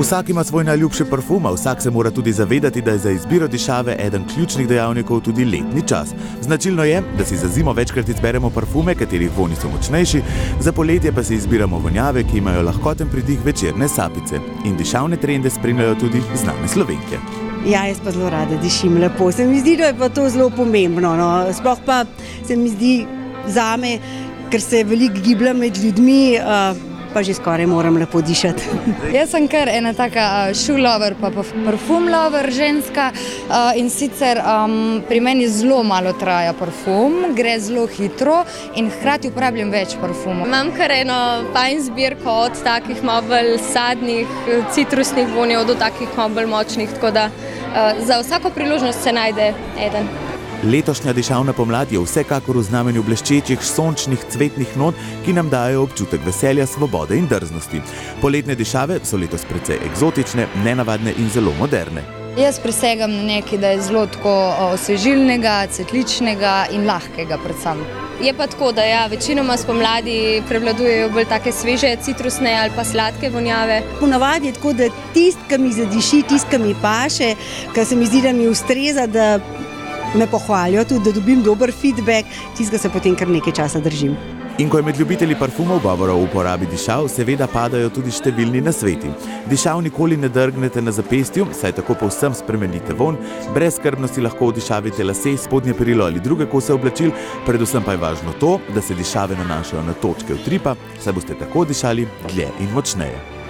Vsak ima svoj najljubši parfum, a vsak se mora tudi zavedati, da je za izbiro dišave eden ključnih dejavnikov tudi letni čas. Značilno je, da si za zimo večkrat izberemo parfume, katerih vonji so močnejši, za poletje pa si izbiramo vonjave, ki imajo lahkoten pridih večerne sapice. In dišavne trende spremljajo tudi znane Slovenke. Ja, jaz pa zelo rada dišim lepo. Se mi zdi, da je pa to zelo pomembno. No. Sploh pa se mi zdi zame, ker se veliko gibljem med ljudmi, pa že skoraj moram lepo dišati. Jaz sem kar ena taka shoe lover, pa parfum lover ženska in sicer pri meni zelo malo traja parfum, gre zelo hitro in hkrati uporabljam več parfumov. Imam kar eno fajn zbirko od takih malo bolj sadnih, citrusnih vonjev do takih malo bolj močnih, tako da za vsako priložnost se najde eden. Letošnja dišavna pomlad je vsekakor v znamenju bleščečih, sončnih, cvetnih not, ki nam dajo občutek veselja, svobode in drznosti. Poletne dišave so letos precej eksotične, nenavadne in zelo moderne. Jaz prisegam na nekaj, da je zelo tako osvežilnega, cvetličnega in lahkega predvsem. Je pa tako, da večinoma spomladi prevladujejo bolj take sveže, citrusne ali pa sladke vonjave. Ponavadi je tako, da tisti, ki mi zadiši, tisti, ki mi paše, ki se mi zdi, da mi ustreza, da me pohvalijo tudi, da dobim dober feedback, tistega se potem kar nekaj časa držim. In ko je med ljubitelji parfumov govora o uporabi dišav, seveda padajo tudi številni nasveti. Dišav nikoli ne drgnete na zapestju, saj tako povsem spremenite vonj, brezskrbno si lahko odišavite lase, spodnje perilo ali druge kose oblačil, predvsem pa je važno to, da se dišave nanašajo na točke utripa, saj boste tako dišali dlje in močneje.